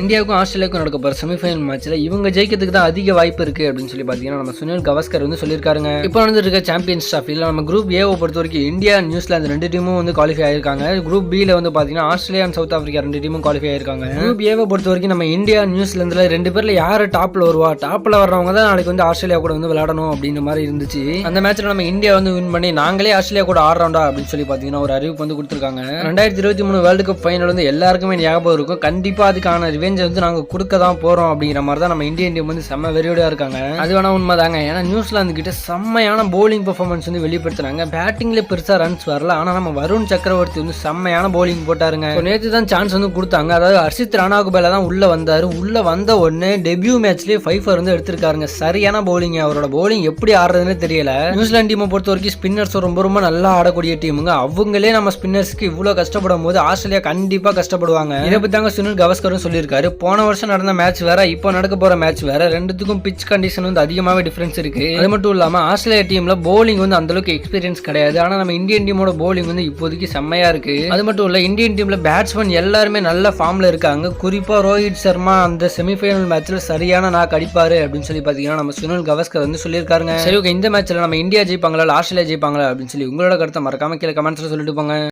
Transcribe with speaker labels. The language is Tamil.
Speaker 1: இந்தியாவுக்கும் ஆஸ்திரேலியாவுக்கும் நடக்க போற செமிஃபைனல் மேட்ச்ல இவங்க ஜெயிக்கிறதுக்கு தான் அதிக வாய்ப்பு இருக்கு அப்படின்னு சொல்லி பாத்தீங்கன்னா நம்ம சுனில் கவாஸ்கர் வந்து சொல்லியிருக்காங்க. இப்போ வந்து இருக்க சாம்பியன்ஸ் டிராஃபில நம்ம குரூப் ஏவை பொறுத்த வரைக்கும் இந்தியா நியூசிலாந்து ரெண்டு டீமும் வந்து குவாலிஃபை ஆயிருக்காங்க. குரூப் பில வந்து பாத்தீங்கன்னா ஆஸ்திரேலியா அண்ட் சவுத் ஆப்பிரிக்கா ரெண்டு டீமும் குவாலிஃபை ஆயிருக்காங்க. குரூப் ஏவை பொறுத்த வரைக்கும் நம்ம இந்தியா நியூசிலாந்துல ரெண்டு பேர்ல யாரு டாப்ல வருவா, டாப்ல வர்றவங்க தான் நாளைக்கு வந்து ஆஸ்திரேலியா கூட வந்து விளையாடணும் அப்படின்ற மாதிரி இருந்துச்சு. அந்த மேட்ச்ல நம்ம இந்தியா வந்து வின் பண்ணி நாங்களே ஆஸ்திரேலியா கூட ஆடுறோம்டா அப்படின்னு சொல்லி பாத்தீங்கன்னா ஒரு அறிவிப்பு வந்து கொடுத்திருக்காங்க. 2023 வேர்ல்டு கப் ஃபைனல் வந்து எல்லாருக்குமே ஞாபகம் இருக்கும். கண்டிப்பா அதுக்கான ரிவெஞ்ச் வந்து நாங்க தான் போறோம் அப்படிங்கிற மாதிரி தான் நம்ம இந்தியன் டீம் வந்து செம்ம வெறியோட இருக்காங்க. அது வேணா உண்மைதாங்க. ஏன்னா நியூசிலாந்து கிட்ட செம்மையான போலிங் பெர்ஃபார்மன்ஸ் வந்து வெளிப்படுத்தினாங்க. பேட்டிங்ல பெருசா ரன்ஸ் வரல, ஆனா நம்ம வருண் சக்கரவர்த்தி வந்து செம்மையான போலிங் போட்டாருங்க. நேற்று தான் சான்ஸ் வந்து கொடுத்தாங்க. அதாவது ஹர்ஷித் ராணாவுக்கு மேல தான் உள்ள வந்தாரு. உள்ள வந்த உடனே டெபியூ மேட்ச்லயே 5 வந்து எடுத்திருக்காருங்க. சரியான போலிங். அவரோட போலிங் எப்படி ஆடுறதுன்னு தெரியல. நியூசிலாந்து டீமை பொறுத்த வரைக்கும் ஸ்பின்னர்ஸ் ரொம்ப நல்லா ஆடக்கூடிய டீமுங்க. அவங்களே நம்ம ஸ்பின்னர்ஸ்க்கு இவ்வளவு கஷ்டப்படும் போது ஆஸ்திரேலியா கண்டிப்பா கஷ்டப்படுவாங்க. இதை பத்தி தாங்க சுனில் கவாஸ்கரும் சொல்லியிருக்காரு. போன வருஷம் நடந்த மேட்ச் வேற, இப்போ நடக்க போற மேட்ச் வேற. ரெண்டுத்துக்கும் பிட்ச் கண்டிஷன் வந்து அதிகமாவே டிஃபரன்ஸ் இருக்கு. அது மட்டும் இல்லாம ஆஸ்திரேலியா டீம்ல போலிங் வந்து அந்த அளவுக்கு எக்ஸ்பீரியன்ஸ் கிடையாது. ஆனா நம்ம இந்தியன் டீமோட போலிங் வந்து இப்போதைக்கு செம்மையா இருக்கு. அது மட்டும் இல்ல இந்தியன் டீம்ல பேட்ஸ்மேன் எல்லாருமே நல்ல ஃபார்ம்ல இருக்காங்க. குறிப்பா ரோஹித் சர்மா அந்த செமிஃபைனல் மேட்ச்ல சரியான நாக் அடிப்பாரு அப்படின்னு சொல்லி பாத்தீங்கன்னா நம்ம சுனில் கவாஸ்கர் வந்து சொல்லியிருக்காருங்க. சரி ஓகே, இந்த மேட்ச்ல நம்ம இந்தியா ஜெயிப்பாங்களா ஆஸ்திரேலியா ஜெயிப்பாங்களா அப்படின்னு சொல்லி உங்களோட கருத்தை மறக்காம கீழே கமெண்ட்ஸ்ல சொல்லிட்டு போங்க.